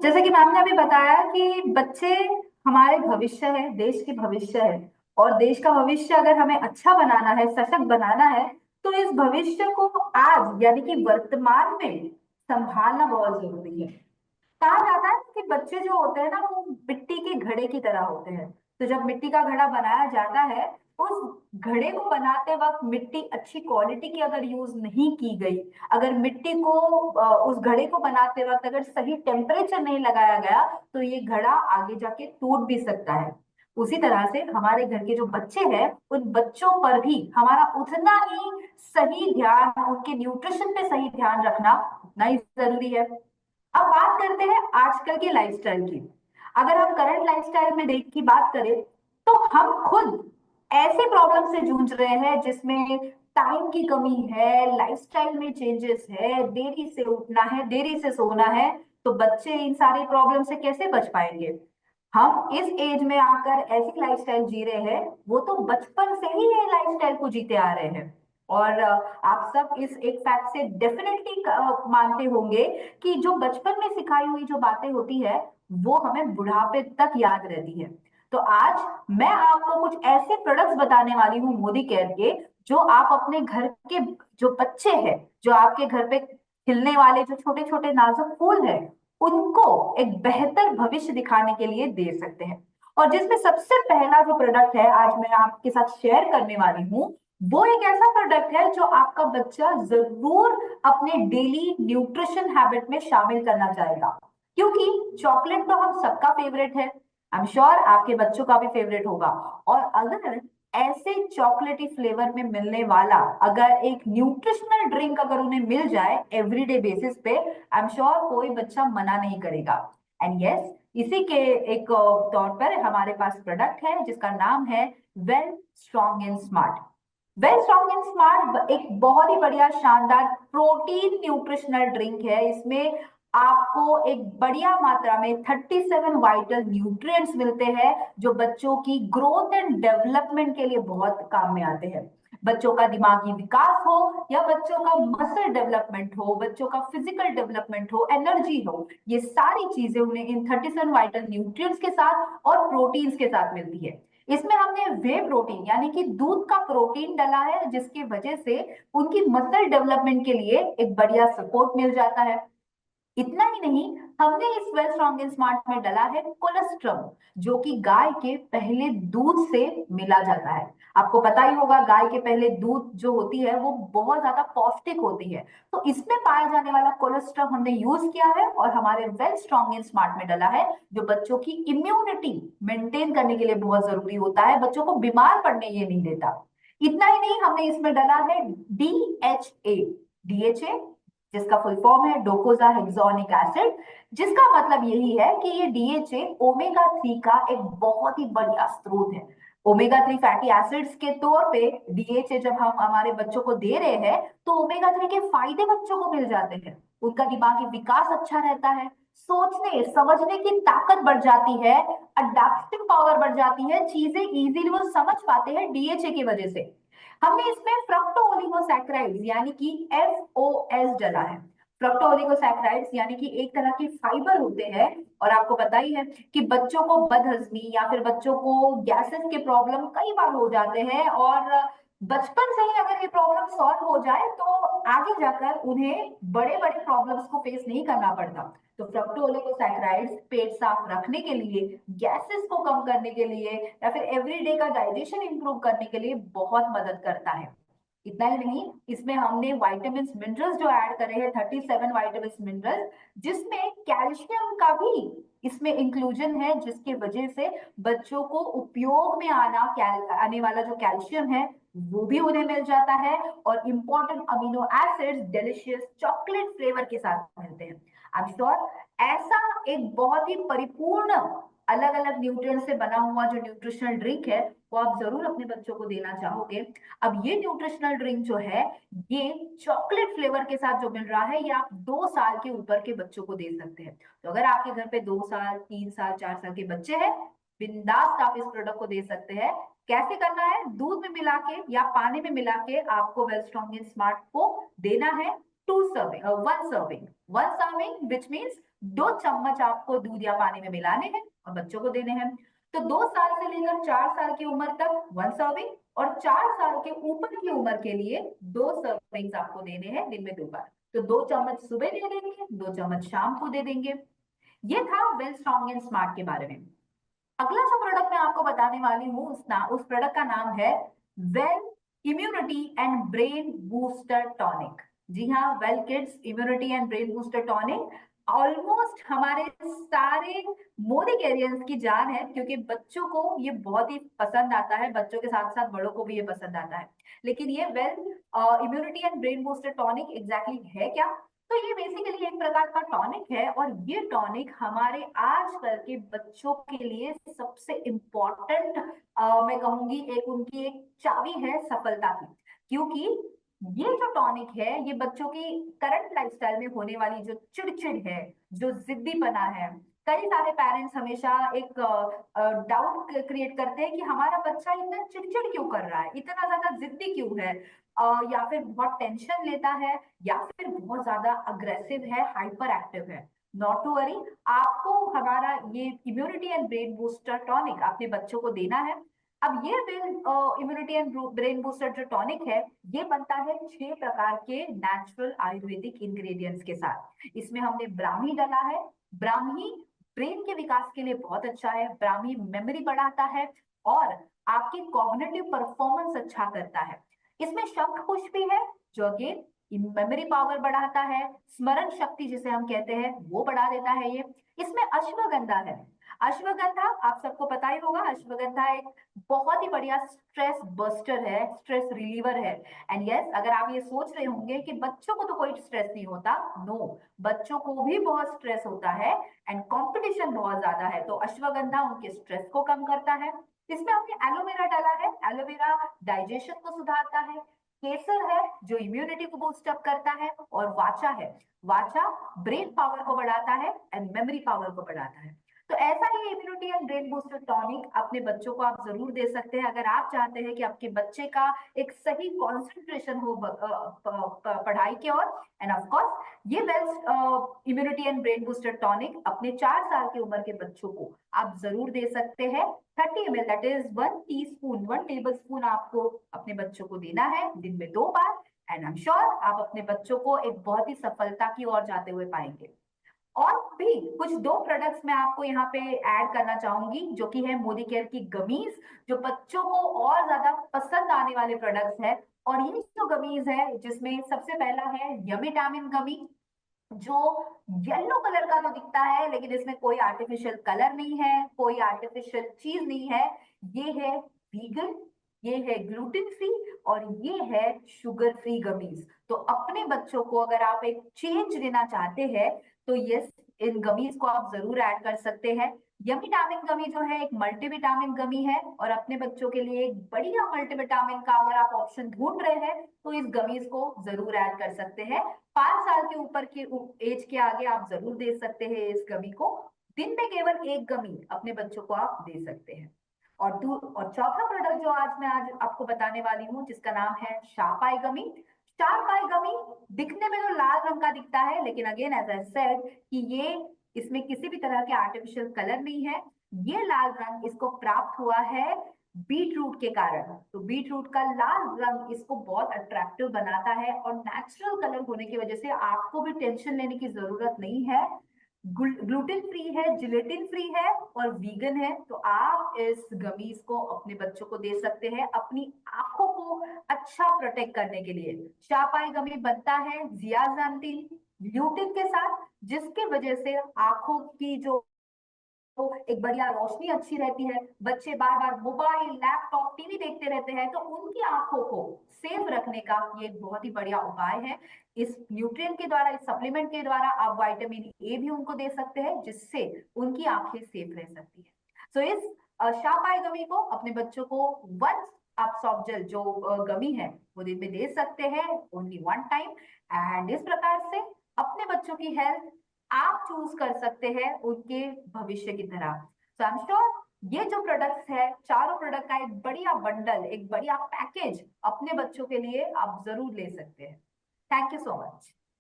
जैसे कि मैम ने अभी बताया कि बच्चे हमारे भविष्य है, देश के भविष्य है। और देश का भविष्य अगर हमें अच्छा बनाना है, सशक्त बनाना है, तो इस भविष्य को आज यानी कि वर्तमान में संभालना बहुत जरूरी है। कहा जाता है कि बच्चे जो होते हैं ना, वो मिट्टी के घड़े की तरह होते हैं। तो जब मिट्टी का घड़ा बनाया जाता है, उस घड़े को बनाते वक्त मिट्टी अच्छी क्वालिटी की अगर यूज नहीं की गई, अगर मिट्टी को उस घड़े को बनाते वक्त अगर सही टेम्परेचर नहीं लगाया गया, तो ये घड़ा आगे जाके टूट भी सकता है। उसी तरह से हमारे घर के जो बच्चे हैं, उन बच्चों पर भी हमारा उतना ही सही ध्यान, उनके न्यूट्रिशन पे सही ध्यान रखना उतना ही जरूरी है। अब बात करते हैं आजकल की लाइफस्टाइल की। अगर हम करंट लाइफस्टाइल में देख की बात करें, तो हम खुद ऐसे प्रॉब्लम से जूझ रहे हैं जिसमें टाइम की कमी है, लाइफस्टाइल में चेंजेस है, देरी से उठना है, देरी से सोना है। तो बच्चे इन सारी प्रॉब्लम से कैसे बच पाएंगे? हम इस एज में आकर ऐसी लाइफस्टाइल जी रहे हैं, वो तो बचपन से ही ये लाइफस्टाइल को जीते आ रहे हैं। और आप सब इस एक फैक्ट से डेफिनेटली मानते होंगे कि जो बचपन में सिखाई हुई जो बातें होती है, वो हमें बुढ़ापे तक याद रहती है। तो आज मैं आपको कुछ ऐसे प्रोडक्ट्स बताने वाली हूँ मोदी केयर के, जो आप अपने घर के जो बच्चे हैं, जो आपके घर पे खिलने वाले जो छोटे छोटे नाजुक फूल हैं, उनको एक बेहतर भविष्य दिखाने के लिए दे सकते हैं। और जिसमें सबसे पहला जो प्रोडक्ट है आज मैं आपके साथ शेयर करने वाली हूँ, वो एक ऐसा प्रोडक्ट है जो आपका बच्चा जरूर अपने डेली न्यूट्रिशन हैबिट में शामिल करना चाहेगा। क्योंकि चॉकलेट तो हम सबका फेवरेट है, आई एम श्योर आपके बच्चों का भी फेवरेट होगा। और अगर ऐसे चॉकलेटी फ्लेवर में मिलने वाला अगर एक न्यूट्रिशनल ड्रिंक अगर उन्हें मिल जाए एवरीडे बेसिस पे, आई एम श्योर कोई बच्चा मना नहीं करेगा। एंड यस, इसी के एक तौर पर हमारे पास प्रोडक्ट है जिसका नाम है well strong and smart. Well strong and smart एक बहुत ही बढ़िया शानदार प्रोटीन न्यूट्रिशनल ड्रिंक है। इसमें आपको एक बढ़िया मात्रा में 37 वाइटल न्यूट्रिएंट्स मिलते हैं, जो बच्चों की ग्रोथ एंड डेवलपमेंट के लिए बहुत काम में आते हैं। बच्चों का दिमागी विकास हो या बच्चों का मसल डेवलपमेंट हो, बच्चों का फिजिकल डेवलपमेंट हो, एनर्जी हो, ये सारी चीजें उन्हें इन 37 वाइटल न्यूट्रिएंट्स के साथ और प्रोटीन्स के साथ मिलती है। इसमें हमने वे प्रोटीन यानी कि दूध का प्रोटीन डाला है, जिसकी वजह से उनकी मसल डेवलपमेंट के लिए एक बढ़िया सपोर्ट मिल जाता है। इतना ही नहीं, हमने इस वेल स्ट्रॉन्ग एंड स्मार्ट में डाला है कोलेस्ट्रम, जो कि गाय के पहले दूध से मिला जाता है। आपको पता ही होगा गाय के पहले दूध जो होती है वो बहुत ज्यादा पौष्टिक होती है। तो इसमें पाया जाने वाला कोलेस्ट्रम हमने यूज किया है और हमारे वेल स्ट्रॉन्ग एंड स्मार्ट में डाला है, जो बच्चों की इम्यूनिटी मेंटेन करने के लिए बहुत जरूरी होता है, बच्चों को बीमार पड़ने ये नहीं देता। इतना ही नहीं, हमने इसमें डाला है डीएचए। डीएचए जिसका फुल फॉर्म है डोकोजा हेक्सोनिक एसिड, जिसका मतलब यही है कि ये डीएचए ओमेगा 3 का एक बहुत ही बढ़िया स्रोत है। ओमेगा 3 फैटी एसिड्स के तौर पे डीएचए जब हम हमारे बच्चों को दे रहे हैं, तो ओमेगा 3 के फायदे बच्चों को मिल जाते हैं। उनका दिमागी विकास अच्छा रहता है, सोचने समझने की ताकत बढ़ जाती है, अडेप्टिव पावर बढ़ जाती है, चीजें इजीली वो समझ पाते हैं डीएचए की वजह से। हमने इसमें फ्रक्टोओलिगोसैकेराइड्स यानी कि एफओएस डाला है। फ्रक्टोओलिगोसैकेराइड्स यानी कि एक तरह के फाइबर होते हैं। और आपको पता ही है कि बच्चों को बदहजमी या फिर बच्चों को गैसेस के प्रॉब्लम कई बार हो जाते हैं, और बचपन से ही अगर ये प्रॉब्लम सॉल्व हो जाए तो आगे जाकर उन्हें बड़े बड़े प्रॉब्लम्स को फेस नहीं करना पड़ता। तो फ्रक्टोओलिगोसैकेराइड्स पेट साफ रखने के लिए, गैसेस को कम करने के लिए या फिर एवरीडे का डाइजेशन इंप्रूव करने के लिए बहुत मदद करता है। इतना ही नहीं, इसमें हमने वाइटामिन मिनरल्स जो ऐड करे हैं, 37 वाइटामिन मिनरल्स, जिसमें कैल्शियम का भी इसमें इंक्लूजन है, जिसकी वजह से बच्चों को उपयोग में आने वाला जो कैल्शियम है वो भी उन्हें मिल जाता है। और important amino acids delicious chocolate flavour के साथ मिलते हैं। आई एम श्योर ऐसा एक बहुत ही परिपूर्ण अलग अलग न्यूट्रिएंट से बना हुआ जो न्यूट्रिशनल ड्रिंक है, वो आप जरूर अपने बच्चों को देना चाहोगे। अब ये न्यूट्रिशनल ड्रिंक जो है, ये चॉकलेट फ्लेवर के साथ जो मिल रहा है, ये आप 2 साल के ऊपर के बच्चों को दे सकते हैं। तो अगर आपके घर पे 2 साल 3 साल 4 साल के बच्चे हैं, बिंदास आप इस प्रोडक्ट को दे सकते हैं। कैसे करना है? दूध में मिला के या पानी में मिला के आपको वेल स्ट्रॉन्ग एंड स्मार्ट को देना है 1 सर्विंग। 1 सर्विंग विच मीन्स 2 चम्मच आपको दूध या पानी में मिलाने हैं और बच्चों को देने हैं। तो 2 साल से लेकर 4 साल की उम्र तक 1 सर्विंग, और 4 साल के ऊपर की उम्र के लिए 2 सर्विंग्स आपको देने हैं दिन में 2 बार। तो 2 चम्मच सुबह दे देंगे, 2 चम्मच शाम को दे देंगे। ये था वेल स्ट्रॉन्ग एंड स्मार्ट के बारे में। अगला जो प्रोडक्ट मैं आपको बताने वाली हूँ उस प्रोडक्ट का नाम है well immunity and brain booster tonic. जी हाँ, well kids immunity and brain booster tonic almost हमारे सारे मोदी कैरियर्स की जान है, क्योंकि बच्चों को ये बहुत ही पसंद आता है, बच्चों के साथ साथ बड़ों को भी ये पसंद आता है। लेकिन ये well immunity and brain booster tonic exactly है क्या? तो ये बेसिकली एक प्रकार का टॉनिक है, और ये टॉनिक हमारे आजकल के बच्चों के लिए सबसे इम्पोर्टेंट, मैं कहूंगी एक उनकी एक चाबी है सफलता की। क्योंकि ये जो टॉनिक है ये बच्चों की करंट लाइफस्टाइल में होने वाली जो चिड़चिड़ है, जो जिद्दीपना है, कई सारे पेरेंट्स हमेशा एक डाउट क्रिएट करते हैं कि हमारा बच्चा इतना चिड़चिड़ क्यों कर रहा है, इतना ज्यादा जिद्दी क्यों है, या फिर बहुत टेंशन लेता है, या फिर बहुत ज्यादा अग्रेसिव है, हाइपर एक्टिव है। नॉट टू वरी, आपको हमारा ये immunity and brain booster tonic अपने बच्चों को देना है। अब ये इम्यूनिटी एंड ब्रेन बूस्टर जो टॉनिक है ये बनता है 6 प्रकार के नेचुरल आयुर्वेदिक इंग्रेडिएंट्स के साथ। इसमें हमने ब्राह्मी डाला है। ब्राह्मी ब्रेन के विकास के लिए बहुत अच्छा है, ब्राह्मी मेमोरी बढ़ाता है और आपकी कॉग्निटिव परफॉर्मेंस अच्छा करता है। इसमें शंख पुष्प भी है जो अगेन मेमोरी पावर बढ़ाता है, स्मरण शक्ति जिसे हम कहते हैं वो बढ़ा देता है ये। इसमें अश्वगंधा है। अश्वगंधा आप सबको पता ही होगा, अश्वगंधा एक बहुत ही बढ़िया स्ट्रेस बस्टर है, स्ट्रेस रिलीवर है। एंड यस, अगर आप ये सोच रहे होंगे कि बच्चों को तो कोई स्ट्रेस नहीं होता, नो, बच्चों को भी बहुत स्ट्रेस होता है एंड कंपटीशन बहुत ज्यादा है, तो अश्वगंधा उनके स्ट्रेस को कम करता है। इसमें हमने एलोवेरा डाला है। एलोवेरा डाइजेशन को सुधारता है। केसर है जो इम्यूनिटी को बूस्ट अप करता है, और वाचा है, वाचा ब्रेन पावर को बढ़ाता है एंड मेमोरी पावर को बढ़ाता है। तो ऐसा ही immunity and brain booster tonic अपने बच्चों को आप जरूर दे सकते हैं अगर आप चाहते हैं कि आपके बच्चे का एक सही कंसंट्रेशन हो पढ़ाई के ओर। एंड ऑफ कोर्स ये best immunity and brain booster tonic अपने 4 साल की उम्र के बच्चों को आप जरूर दे सकते हैं। 30 ml, that is 1 teaspoon, 1 table spoon आपको अपने बच्चों को देना है दिन में 2 बार। एंड आई एम श्योर आप अपने बच्चों को एक बहुत ही सफलता की ओर जाते हुए पाएंगे। और भी कुछ 2 प्रोडक्ट्स मैं आपको यहाँ पे ऐड करना चाहूंगी, जो कि है मोदी केयर की गमीज, जो बच्चों को और ज्यादा पसंद आने वाले प्रोडक्ट्स है। और ये जो गमीज है जिसमें सबसे पहला है यमिटामिन गमी, जो येलो कलर का तो दिखता है लेकिन इसमें कोई आर्टिफिशियल कलर नहीं है, कोई आर्टिफिशियल चीज नहीं है। ये है वीगन, ये है ग्लूटेन फ्री, और ये है शुगर फ्री गमीज। तो अपने बच्चों को अगर आप एक चेंज देना चाहते हैं तो यस, इन गमीज को आप जरूर ऐड कर सकते हैं। यमिटामिन गमी जो है एक मल्टीविटामिन गमी है, और अपने बच्चों के लिए एक बढ़िया मल्टीविटामिन का अगर आप ऑप्शन ढूंढ रहे हैं तो इस गमीज को जरूर ऐड कर सकते हैं। 5 साल के ऊपर की एज के आगे आप जरूर दे सकते हैं इस गमी को। दिन में केवल एक गमी अपने बच्चों को आप दे सकते हैं। और चौथा प्रोडक्ट जो आज आपको बताने वाली हूँ जिसका नाम है शापाई गमी। शापाई गमी दिखने में तो लाल रंग का दिखता है, लेकिन अगेन एज आई सेड कि ये इसमें किसी भी तरह के आर्टिफिशियल कलर नहीं है। ये लाल रंग इसको प्राप्त हुआ है बीट रूट के कारण। तो बीट रूट का लाल रंग इसको बहुत अट्रैक्टिव बनाता है, और नेचुरल कलर होने की वजह से आपको भी टेंशन लेने की जरूरत नहीं है। ग्लूटेन फ्री है, जिलेटिन फ्री है और वीगन है। तो आप इस गमीज को अपने बच्चों को दे सकते हैं अपनी आंखों को अच्छा प्रोटेक्ट करने के लिए। शापाई गमी बनता है जियाजांटिन ल्यूटिन के साथ, जिसकी वजह से आंखों की जो तो एक बढ़िया रोशनी अच्छी रहती है। बच्चे बार बार मोबाइल लैपटॉप टीवी देखते रहते हैं, तो उनकी आंखों को सेफ रखने का ये एक बहुत ही बढ़िया उपाय है। इस न्यूट्रिएंट के द्वारा, इस सप्लीमेंट के द्वारा आप विटामिन ए भी उनको दे सकते हैं, जिससे उनकी आंखें सेफ रह सकती है। सो इस शापाई गमी को अपने बच्चों को वंस आप सॉफ्ट जेल जो गमी है वो दिन में दे सकते हैं, ओनली 1 टाइम। एंड इस प्रकार से अपने बच्चों की हेल्थ आप चूज कर सकते हैं उनके भविष्य की तरह। सो आई एम श्योर ये जो प्रोडक्ट्स है, चारों प्रोडक्ट का एक बढ़िया बंडल, एक बढ़िया पैकेज अपने बच्चों के लिए आप जरूर ले सकते हैं। Thank you so much.